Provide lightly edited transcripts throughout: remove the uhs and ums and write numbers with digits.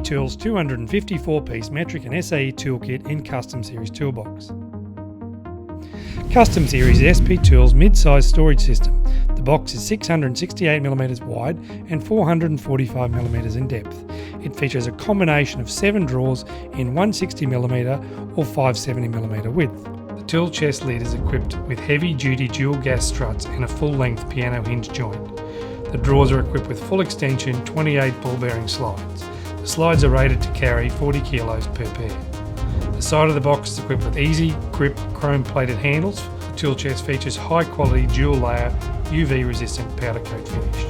Tools 254-piece metric and SAE toolkit in Custom Series toolbox. Custom Series SP Tools mid-size storage system. The box is 668mm wide and 445mm in depth. It features a combination of 7 drawers in 160mm or 570mm width. The tool chest lid is equipped with heavy-duty dual gas struts and a full-length piano hinge joint. The drawers are equipped with full extension 28 ball bearing slides. The slides are rated to carry 40 kilos per pair. The side of the box is equipped with easy grip chrome plated handles. The tool chest features high quality dual layer UV resistant powder coat finish.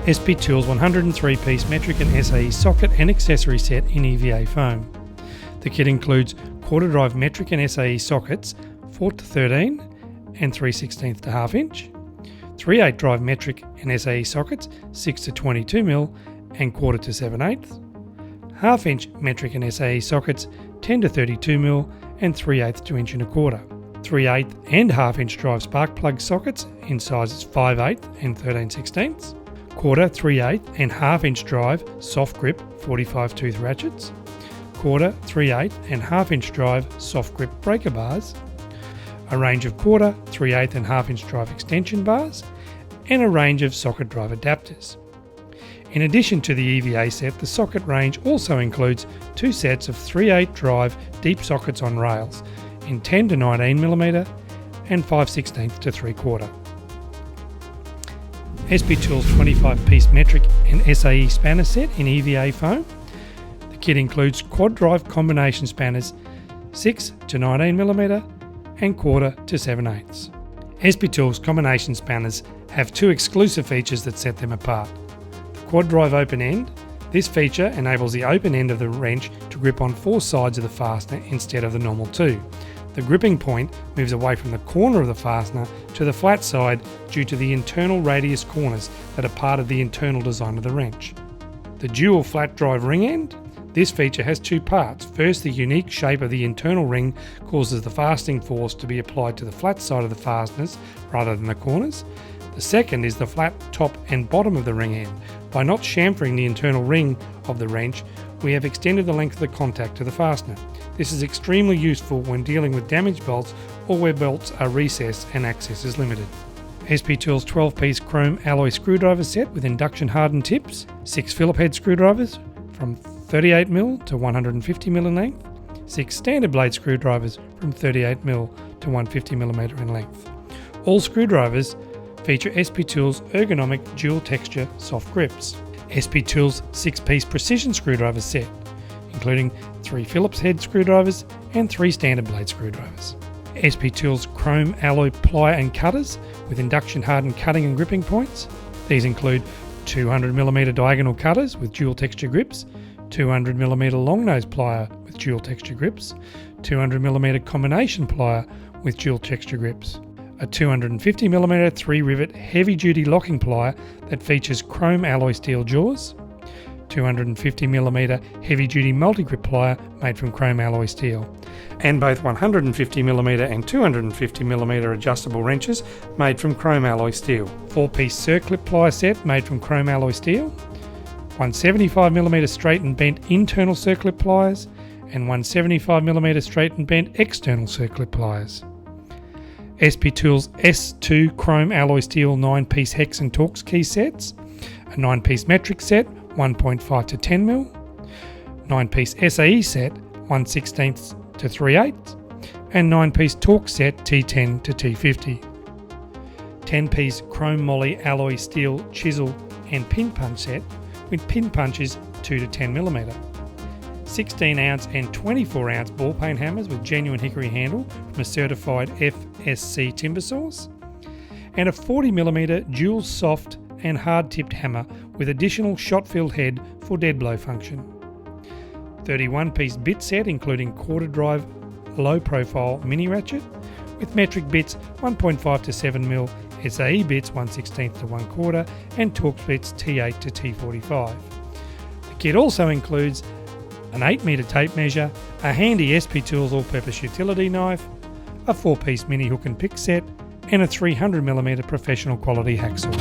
SP Tools 103-piece metric and SAE socket and accessory set in EVA foam. The kit includes quarter drive metric and SAE sockets 4-13 and 3/16 to half inch, 3/8 drive metric and SAE sockets 6-22mm and quarter to 7/8, half inch metric and SAE sockets 10-32mm and 3/8 to 1 1/4, 3/8 and half inch drive spark plug sockets in sizes 5/8 and 13/16, quarter, 3/8 and half inch drive soft grip 45 tooth ratchets, quarter, 3/8 and half inch drive soft grip breaker bars, a range of quarter, 3/8 and half inch drive extension bars, and a range of socket drive adapters. In addition to the EVA set, the socket range also includes 2 sets of 3/8 drive deep sockets on rails in 10-19mm and 5/16 to 3/4. SP Tools 25-piece metric and SAE spanner set in EVA foam. The kit includes quad drive combination spanners 6-19mm and quarter to 7/8. SP Tools combination spanners have 2 exclusive features that set them apart. The quad drive open end. This feature enables the open end of the wrench to grip on 4 sides of the fastener instead of the normal 2. The gripping point moves away from the corner of the fastener to the flat side due to the internal radius corners that are part of the internal design of the wrench. The dual flat drive ring end. This feature has 2 parts. First, the unique shape of the internal ring causes the fastening force to be applied to the flat side of the fasteners rather than the corners. The second is the flat top and bottom of the ring end. By not chamfering the internal ring of the wrench, we have extended the length of the contact to the fastener. This is extremely useful when dealing with damaged bolts or where bolts are recessed and access is limited. SP Tools 12-piece chrome alloy screwdriver set with induction hardened tips, 6 Phillip head screwdrivers from 38mm to 150mm in length, 6 standard blade screwdrivers from 38mm to 150mm in length. All screwdrivers feature SP Tools ergonomic dual texture soft grips. SP Tools 6-piece precision screwdriver set, including 3 Phillips head screwdrivers and 3 standard blade screwdrivers. SP Tools chrome alloy plier and cutters with induction hardened cutting and gripping points. These include 200mm diagonal cutters with dual texture grips, 200mm long nose plier with dual texture grips, 200mm combination plier with dual texture grips, a 250mm 3-rivet heavy-duty locking plier that features chrome alloy steel jaws, 250mm heavy-duty multi-grip plier made from chrome alloy steel, and both 150mm and 250mm adjustable wrenches made from chrome alloy steel. 4-piece circlip plier set made from chrome alloy steel, 175mm straight and bent internal circlip pliers, and 175mm straight and bent external circlip pliers. SP Tools S2 chrome alloy steel 9-piece hex and Torx key sets, a 9-piece metric set 1.5 to 10mm, 9-piece SAE set 1/16 to 3/8, and 9-piece Torx set T10 to T50. 10-piece chrome moly alloy steel chisel and pin punch set with pin punches 2 to 10mm. 16-ounce and 24-ounce ball peen hammers with genuine hickory handle from a certified FSC timber source, and a 40mm dual soft and hard-tipped hammer with additional shot-filled head for dead blow function. 31-piece bit set including quarter drive low-profile mini ratchet with metric bits 1.5 to 7mm, SAE bits 1/16 to 1/4, and Torx bits T8 to T45. The kit also includes an 8-metre tape measure, a handy SP Tools all-purpose utility knife, a 4-piece mini hook and pick set, and a 300mm professional quality hacksaw.